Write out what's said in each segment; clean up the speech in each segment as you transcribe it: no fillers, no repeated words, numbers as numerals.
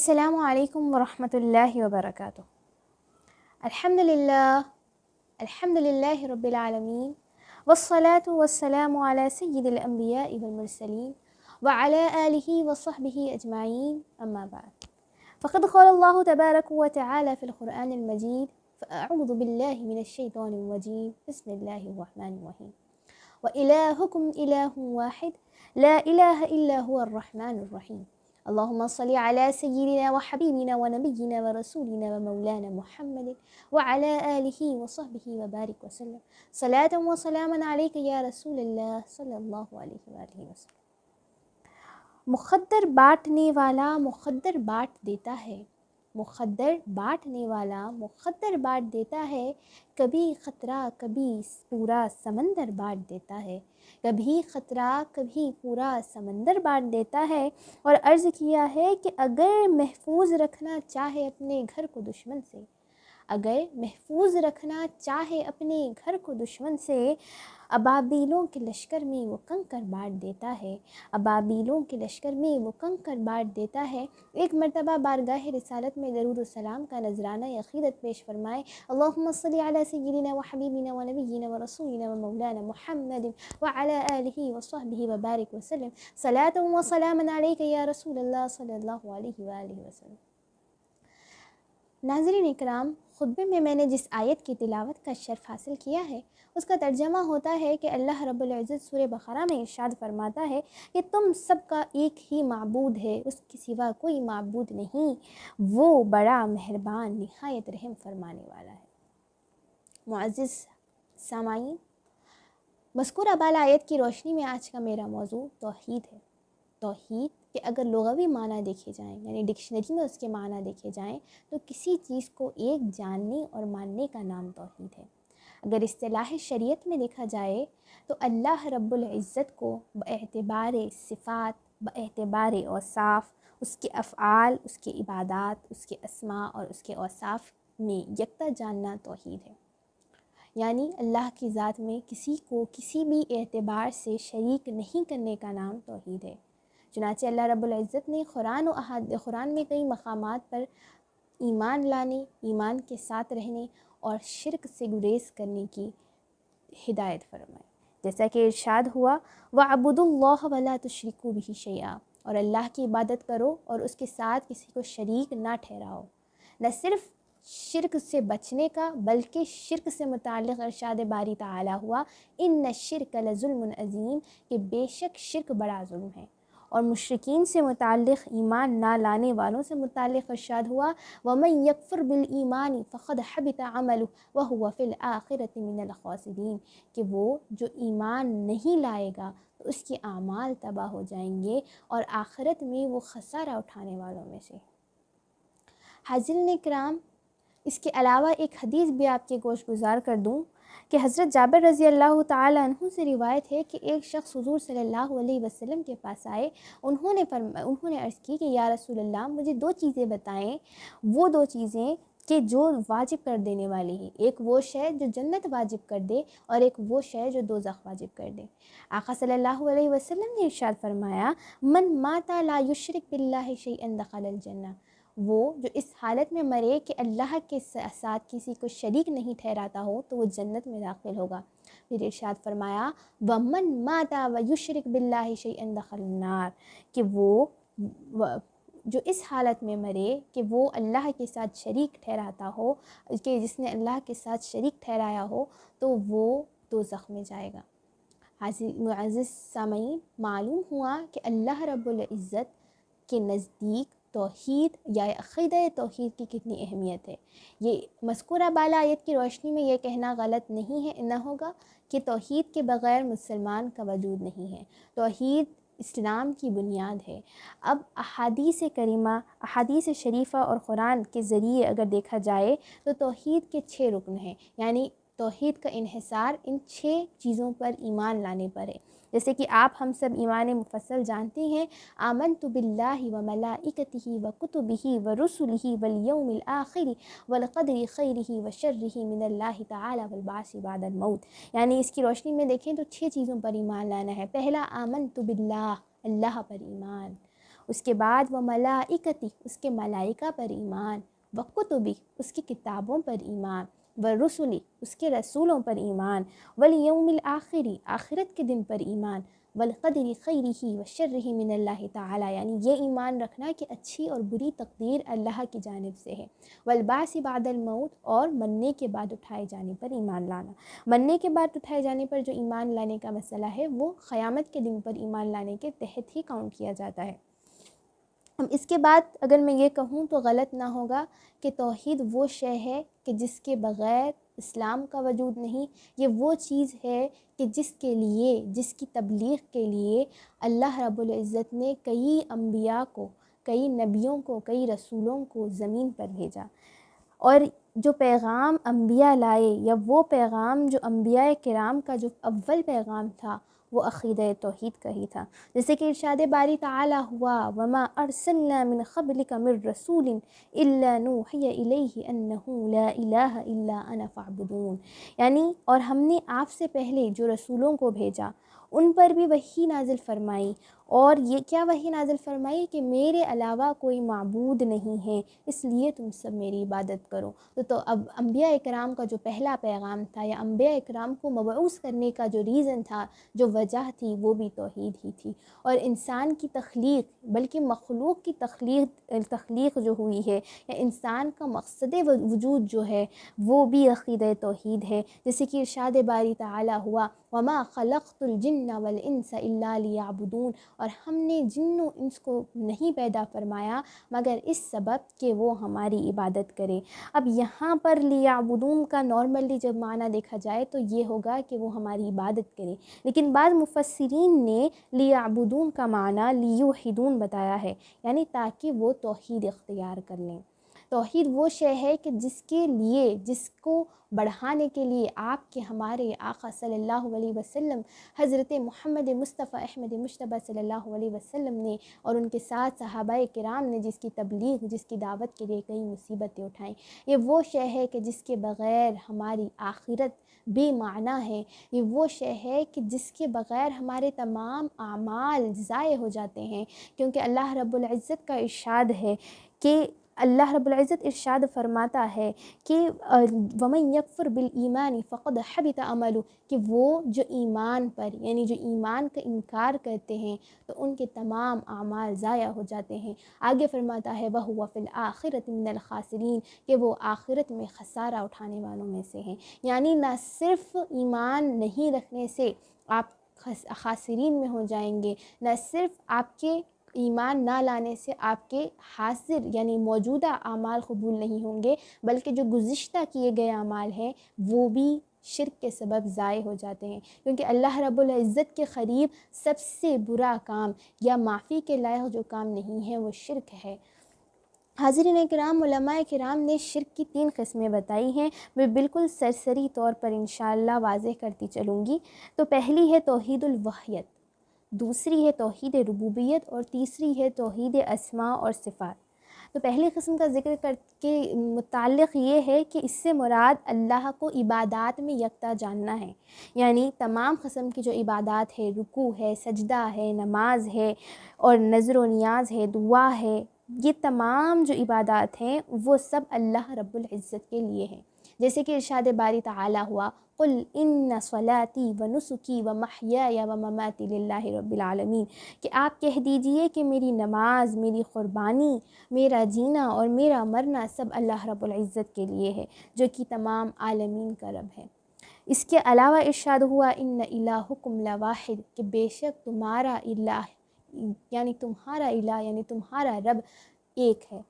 السلام علیکم ورحمۃ اللہ وبرکاتہ۔ الحمد للہ رب العالمین والصلاة والسلام علی سید الانبیاء والمرسلین وعلی آلہ وصحبہ اجمعین، اما بعد فقد قال اللہ تبارک وتعالی فی القرآن المجید فاعوذ باللہ من الشیطان الرجیم بسم اللہ الرحمن الرحیم وإلہکم الہ واحد لا الہ الا هو الرحمن الرحیم اللہم صلی علی سیدنا وحبیبنا ونبینا ورسولنا ومولانا محمد وعلی آلہ وصحبہ وبارک وسلم صلاة و سلاما علیک یا رسول اللہ صلی اللہ علیہ وآلہ وسلم۔ مخدر بانٹنے والا مخدر بانٹ دیتا ہے، مخدر بانٹنے والا مخدر بانٹ دیتا ہے، کبھی خطرہ کبھی پورا سمندر بانٹ دیتا ہے، کبھی خطرہ کبھی پورا سمندر بانٹ دیتا ہے۔ اور عرض کیا ہے کہ اگر محفوظ رکھنا چاہے اپنے گھر کو دشمن سے، اگر محفوظ رکھنا چاہے اپنے گھر کو دشمن سے، ابابیلوں کے لشکر میں وہ کنکر بانٹ دیتا ہے، ابابیلوں کے لشکر میں وہ کنکر بانٹ دیتا ہے۔ ایک مرتبہ بارگاہ رسالت میں درود و سلام کا نذرانہ عقیدت پیش فرمائے۔ اللہم صلی علی سیدنا وحبیبنا ونبینا ورسولنا ومولانا محمد وعلی آلہ وصحبہ وبارک وسلم صلاة و سلاما علیک یا رسول اللہ صلی اللہ علیہ وآلہ وسلم۔ ناظرین اکرام، خطبے میں نے جس آیت کی تلاوت کا شرف حاصل کیا ہے اس کا ترجمہ ہوتا ہے کہ اللہ رب العزت سورہ بقرہ میں ارشاد فرماتا ہے کہ تم سب کا ایک ہی معبود ہے، اس کے سوا کوئی معبود نہیں، وہ بڑا مہربان نہایت رحم فرمانے والا ہے۔ معزز سامعین، مذکورہ بالا آیت کی روشنی میں آج کا میرا موضوع توحید ہے۔ توحید کہ اگر لغوی معنی دیکھے جائیں، یعنی ڈکشنری میں اس کے معنی دیکھے جائیں، تو کسی چیز کو ایک جاننے اور ماننے کا نام توحید ہے۔ اگر اصطلاح شریعت میں دیکھا جائے تو اللہ رب العزت کو باعتبار صفات، باعتبار اوصاف، اس کے افعال، اس کے عبادات، اس کے اسماء اور اس کے اوصاف میں یکتا جاننا توحید ہے۔ یعنی اللہ کی ذات میں کسی کو کسی بھی اعتبار سے شریک نہیں کرنے کا نام توحید ہے۔ چنانچہ اللہ رب العزت نے قرآن میں کئی مقامات پر ایمان لانے، ایمان کے ساتھ رہنے اور شرک سے گریز کرنے کی ہدایت فرمائی، جیسا کہ ارشاد ہوا وَاعْبُدُوا اللَّهَ وَلَا تُشْرِكُوا بِهِ شَيْئًا، اور اللہ کی عبادت کرو اور اس کے ساتھ کسی کو شریک نہ ٹھہراؤ۔ نہ صرف شرک سے بچنے کا بلکہ شرک سے متعلق ارشاد باری تعالی ہوا اِنَّ الشِّرْكَ لَظُلْمٌ عَظِيمٌ، کہ بے شک شرک بڑا ظلم ہے۔ اور مشرکین سے متعلق، ایمان نہ لانے والوں سے متعلق ارشاد ہوا وَمَن يَكْفُرْ بِالْإِيمَانِ فَقَدْ حَبِطَ عَمَلُهُ وَهُوَ فِي الْآخِرَةِ مِنَ الْخَاسِرِينَ، کہ وہ جو ایمان نہیں لائے گا تو اس کے اعمال تباہ ہو جائیں گے اور آخرت میں وہ خسارہ اٹھانے والوں میں سے۔ حاضرین کرام، اس کے علاوہ ایک حدیث بھی آپ کے گوش گزار کر دوں کہ حضرت جابر رضی اللہ تعالی عنہ سے روایت ہے کہ ایک شخص حضور صلی اللہ علیہ وسلم کے پاس آئے، انہوں نے عرض کی کہ یا رسول اللہ، مجھے دو چیزیں بتائیں، وہ دو چیزیں کہ جو واجب کر دینے والی ہیں، ایک وہ شے جو جنت واجب کر دے اور ایک وہ شے جو دوزخ واجب کر دے۔ آقا صلی اللہ علیہ وسلم نے ارشاد فرمایا من مات لا یشرک باللہ شیئا دخل الجنہ، وہ جو اس حالت میں مرے کہ اللہ کے ساتھ کسی کو شریک نہیں ٹھہراتا ہو تو وہ جنت میں داخل ہوگا۔ پھر ارشاد فرمایا وَمَن مَاتَ وَيُشْرِكْ بِاللَّهِ شَيْئًا دَخَلَ النَّارِ، کہ وہ جو اس حالت میں مرے کہ وہ اللہ کے ساتھ شریک ٹھہراتا ہو، کہ جس نے اللہ کے ساتھ شریک ٹھہرایا ہو تو وہ دوزخ میں جائے گا۔ معزز سامعین، معلوم ہوا کہ اللہ رب العزت کے نزدیک توحید یا عقیدہ توحید کی کتنی اہمیت ہے۔ یہ مذکورہ بالا آیت کی روشنی میں یہ کہنا غلط نہ ہوگا کہ توحید کے بغیر مسلمان کا وجود نہیں ہے۔ توحید اسلام کی بنیاد ہے۔ اب احادیث کریمہ، احادیث شریفہ اور قرآن کے ذریعے اگر دیکھا جائے تو توحید کے 6 رکن ہیں، یعنی توحید کا انحصار ان 6 چیزوں پر ایمان لانے پر ہے۔ جیسے کہ آپ ہم سب ایمان مفصل جانتے ہیں، آمنت باللہ وملائکتہ وکتبہ ورسلہ والیوم الآخر والقدر خیرہ وشرہ من اللہ تعالی والبعث بعد الموت، یعنی اس کی روشنی میں دیکھیں تو 6 چیزوں پر ایمان لانا ہے۔ پہلا آمنت باللہ، اللہ پر ایمان، اس کے بعد وہ ملائکتی، اس کے ملائکہ پر ایمان، و کتبی، اس کی کتابوں پر ایمان، و رسلی، اس کے رسولوں پر ایمان، والیوم الآخری، آخرت کے دن پر ایمان، والقدر خیرہ و شرہ من اللہ تعالی، یعنی یہ ایمان رکھنا کہ اچھی اور بری تقدیر اللہ کی جانب سے ہے، والبعث بعد الموت، اور مرنے کے بعد اٹھائے جانے پر ایمان لانا۔ مرنے کے بعد اٹھائے جانے پر جو ایمان لانے کا مسئلہ ہے وہ قیامت کے دن پر ایمان لانے کے تحت ہی کاؤنٹ کیا جاتا ہے۔ اب اس کے بعد اگر میں یہ کہوں تو غلط نہ ہوگا کہ توحید وہ شے ہے کہ جس کے بغیر اسلام کا وجود نہیں، یہ وہ چیز ہے کہ جس کے لیے، جس کی تبلیغ کے لیے اللہ رب العزت نے کئی انبیاء کو، کئی نبیوں کو، کئی رسولوں کو زمین پر بھیجا، اور جو پیغام انبیاء لائے، یا وہ پیغام جو انبیاء کرام کا جو اول پیغام تھا وہ عقیدہ توحید کا ہی تھا۔ جیسے کہ ارشاد باری تعالی ہوا، وما ارسلنا من قبلک من رسول الا نوحی الیہ انہ لا الہ الا انا فاعبدون، یعنی اور ہم نے آپ سے پہلے جو رسولوں کو بھیجا ان پر بھی وحی نازل فرمائی، اور یہ کیا وحی نازل فرمائی کہ میرے علاوہ کوئی معبود نہیں ہے، اس لیے تم سب میری عبادت کرو۔ تو اب انبیاء اکرام کا جو پہلا پیغام تھا، یا انبیاء اکرام کو مبعوث کرنے کا جو ریزن تھا، جو وجہ تھی، وہ بھی توحید ہی تھی۔ اور انسان کی تخلیق، بلکہ مخلوق کی تخلیق جو ہوئی ہے، یا انسان کا مقصد وجود جو ہے وہ بھی عقیدہ توحید ہے۔ جیسے کہ ارشاد باری تعالی ہوا، وما خلقت الجن والانس الا لیعبدون، اور ہم نے جن و انس کو نہیں پیدا فرمایا مگر اس سبب کہ وہ ہماری عبادت کرے۔ اب یہاں پر لیعبدون کا نارملی جب معنی دیکھا جائے تو یہ ہوگا کہ وہ ہماری عبادت کرے، لیکن بعض مفسرین نے لیعبدون کا معنی لیوحدون بتایا ہے، یعنی تاکہ وہ توحید اختیار کر لیں۔ توحید وہ شے ہے کہ جس کے لیے، جس کو بڑھانے کے لیے آپ کے ہمارے آقا صلی اللہ علیہ وسلم، حضرت محمد مصطفیٰ احمد مجتبیٰ صلی اللہ علیہ وسلم نے اور ان کے ساتھ صحابہ کرام نے جس کی تبلیغ، جس کی دعوت کے لیے کئی مصیبتیں اٹھائیں، یہ وہ شے ہے کہ جس کے بغیر ہماری آخرت بے معنی ہے، یہ وہ شے ہے کہ جس کے بغیر ہمارے تمام اعمال ضائع ہو جاتے ہیں، کیونکہ اللہ رب العزت کا ارشاد ہے کہ اللہ رب العزت ارشاد فرماتا ہے کہ وَمَن يَكْفُرْ بِالْإِيمَانِ فَقَدْ حَبِطَ عَمَلُهُ، کہ وہ جو ایمان پر، یعنی جو ایمان کا انکار کرتے ہیں تو ان کے تمام اعمال ضائع ہو جاتے ہیں۔ آگے فرماتا ہے وَهُوَ فِي الْآخِرَةِ مِنَ الْخَاسِرِينَ، کہ وہ آخرت میں خسارہ اٹھانے والوں میں سے ہیں۔ یعنی نہ صرف ایمان نہیں رکھنے سے آپ خاسرین میں ہو جائیں گے، نہ صرف آپ کے ایمان نہ لانے سے آپ کے حاضر یعنی موجودہ اعمال قبول نہیں ہوں گے، بلکہ جو گزشتہ کیے گئے اعمال ہیں وہ بھی شرک کے سبب ضائع ہو جاتے ہیں، کیونکہ اللہ رب العزت کے قریب سب سے برا کام یا معافی کے لائق جو کام نہیں ہے وہ شرک ہے۔ حاضرین کرام، علماء کرام نے شرک کی 3 قسمیں بتائی ہیں، میں بالکل سرسری طور پر انشاءاللہ واضح کرتی چلوں گی۔ تو پہلی ہے توحید الوحیت، دوسری ہے توحید ربوبیت، اور تیسری ہے توحید اسماء اور صفات۔ تو پہلی قسم کا ذکر کر کے متعلق یہ ہے کہ اس سے مراد اللہ کو عبادات میں یکتا جاننا ہے، یعنی تمام قسم کی جو عبادات ہے، رکوع ہے، سجدہ ہے، نماز ہے، اور نذر و نیاز ہے، دعا ہے، یہ تمام جو عبادات ہیں وہ سب اللہ رب العزت کے لیے ہیں۔ جیسے کہ ارشاد باری تعالی ہوا، قل ان صلاتی و نسکی و محیای و مماتی للہ رب العالمین، کہ آپ کہہ دیجئے کہ میری نماز، میری قربانی، میرا جینا اور میرا مرنا سب اللہ رب العزت کے لیے ہے، جو کہ تمام عالمین کا رب ہے۔ اس کے علاوہ ارشاد ہوا ان الہکم لواحد، کہ بے شک تمہارا الہ یعنی تمہارا الہ یعنی تمہارا رب ایک ہے۔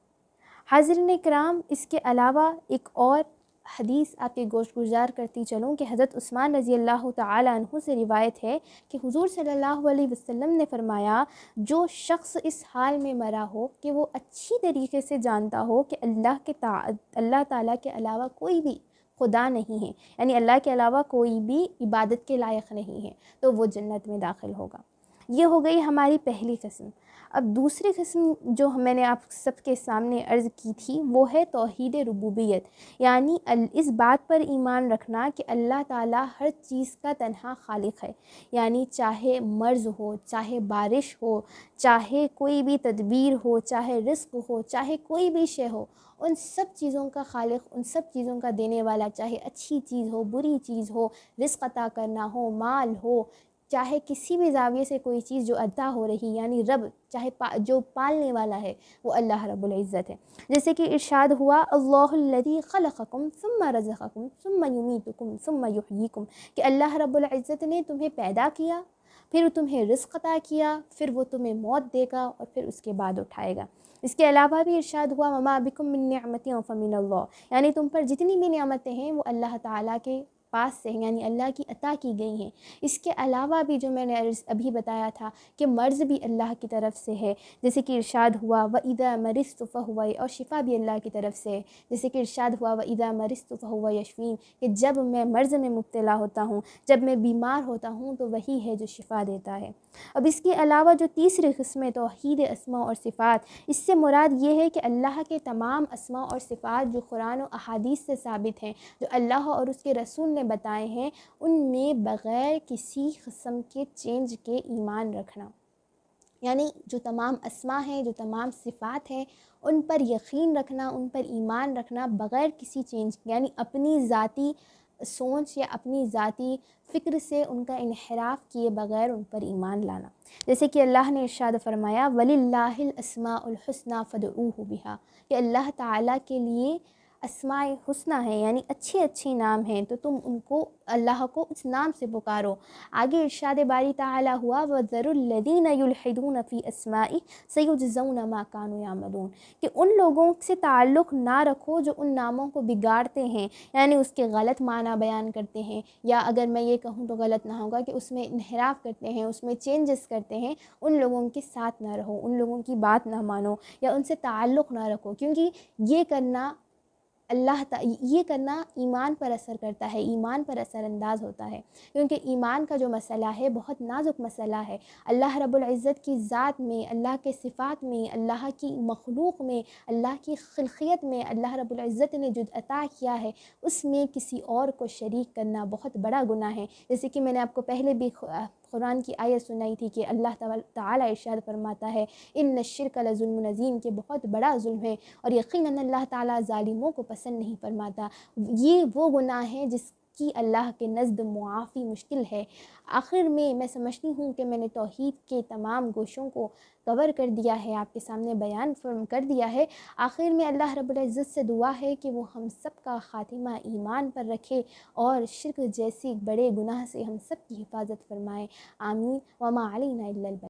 حاضرین کرام، اس کے علاوہ ایک اور حدیث آپ کے گوش گزار کرتی چلوں کہ حضرت عثمان رضی اللہ تعالی عنہ سے روایت ہے کہ حضور صلی اللہ علیہ وسلم نے فرمایا، جو شخص اس حال میں مرا ہو کہ وہ اچھی طریقے سے جانتا ہو کہ اللہ تعالیٰ کے علاوہ کوئی بھی خدا نہیں ہے، یعنی اللہ کے علاوہ کوئی بھی عبادت کے لائق نہیں ہے، تو وہ جنت میں داخل ہوگا۔ یہ ہو گئی ہماری پہلی قسم۔ اب دوسری قسم جو میں نے آپ سب کے سامنے عرض کی تھی وہ ہے توحید ربوبیت، یعنی اس بات پر ایمان رکھنا کہ اللہ تعالیٰ ہر چیز کا تنہا خالق ہے، یعنی چاہے مرض ہو، چاہے بارش ہو، چاہے کوئی بھی تدبیر ہو، چاہے رزق ہو، چاہے کوئی بھی شے ہو، ان سب چیزوں کا خالق، ان سب چیزوں کا دینے والا، چاہے اچھی چیز ہو، بری چیز ہو، رزق عطا کرنا ہو، مال ہو، چاہے کسی بھی زاویے سے کوئی چیز جو عطا ہو رہی، یعنی رب، چاہے جو پالنے والا ہے وہ اللہ رب العزت ہے۔ جیسے کہ ارشاد ہوا اللہ الذی خلقکم ثم رزقکم ثم یمیتکم ثم یحییکم، کہ اللہ رب العزت نے تمہیں پیدا کیا، پھر تمہیں رزق عطا کیا، پھر وہ تمہیں موت دے گا اور پھر اس کے بعد اٹھائے گا۔ اس کے علاوہ بھی ارشاد ہوا وما بکم من نعمت فمن اللہ، یعنی تم پر جتنی بھی نعمتیں ہیں وہ اللہ تعالیٰ کے پاس سے ہیں، یعنی اللہ کی عطا کی گئی ہیں۔ اس کے علاوہ بھی جو میں نے ابھی بتایا تھا کہ مرض بھی اللہ کی طرف سے ہے، جیسے کہ ارشاد ہوا وَإِذَا مَرِضْتُ فَهُوَ، اور شفا بھی اللہ کی طرف سے ہے، جیسے کہ ارشاد ہوا وَإِذَا مَرِضْتُ فَهُوَ يَشْفِينِ، کہ جب میں مرض میں مبتلا ہوتا ہوں، جب میں بیمار ہوتا ہوں تو وہی ہے جو شفا دیتا ہے۔ اب اس کے علاوہ جو تیسری قسم ہے توحید اسماء اور صفات، اس سے مراد یہ ہے کہ اللہ کے تمام اسماء اور صفات جو قرآن و احادیث سے ثابت ہیں، جو اللہ اور اس کے رسول نے بتائے ہیں، ان میں بغیر کسی قسم کے چینج کے ایمان رکھنا، یعنی جو تمام اسماء ہیں، جو تمام صفات ہیں، ان پر یقین رکھنا، ان پر ایمان رکھنا بغیر کسی چینج، یعنی اپنی ذاتی سوچ یا اپنی ذاتی فکر سے ان کا انحراف کیے بغیر ان پر ایمان لانا۔ جیسے کہ اللہ نے ارشاد فرمایا وَلِلَّهِ الْأَسْمَاءُ الْحُسْنَى فَادْعُوهُ بِهَا، کہ اللہ تعالیٰ کے لیے اسماء حسنہ ہیں، یعنی اچھے اچھے نام ہیں، تو تم ان کو، اللہ کو اس نام سے پکارو۔ آگے ارشاد باری تعالیٰ ہوا وَذَرُوا الَّذِينَ يُلْحِدُونَ فِي أَسْمَائِهِ سَيُجْزَوْنَ مَا كَانُوا يَعْمَلُونَ، کہ ان لوگوں سے تعلق نہ رکھو جو ان ناموں کو بگاڑتے ہیں، یعنی اس کے غلط معنی بیان کرتے ہیں، یا اگر میں یہ کہوں تو غلط نہ ہوگا کہ اس میں انحراف کرتے ہیں، اس میں چینجز کرتے ہیں، ان لوگوں کے ساتھ نہ رہو، ان لوگوں کی بات نہ مانو یا ان سے تعلق نہ رکھو، کیونکہ یہ کرنا ایمان پر اثر کرتا ہے، ایمان پر اثر انداز ہوتا ہے، کیونکہ ایمان کا جو مسئلہ ہے بہت نازک مسئلہ ہے۔ اللہ رب العزت کی ذات میں، اللہ کے صفات میں، اللہ کی مخلوق میں، اللہ کی خلقیت میں اللہ رب العزت نے جو عطا کیا ہے اس میں کسی اور کو شریک کرنا بہت بڑا گناہ ہے۔ جیسے کہ میں نے آپ کو پہلے بھی قرآن کی آیت سنائی تھی کہ اللہ تعالیٰ ارشاد فرماتا ہے ان الشرک لظلم عظیم، کہ بہت بڑا ظلم ہے اور یقیناً اللہ تعالیٰ ظالموں کو پسند نہیں فرماتا۔ یہ وہ گناہ ہے جس کی اللہ کے نزد معافی مشکل ہے۔ آخر میں سمجھتی ہوں کہ میں نے توحید کے تمام گوشوں کو کور کر دیا ہے، آپ کے سامنے بیان کر دیا ہے۔ آخر میں اللہ رب العزت سے دعا ہے کہ وہ ہم سب کا خاتمہ ایمان پر رکھے اور شرک جیسی بڑے گناہ سے ہم سب کی حفاظت فرمائے۔ آمین۔ وما علینا الا البلاغ۔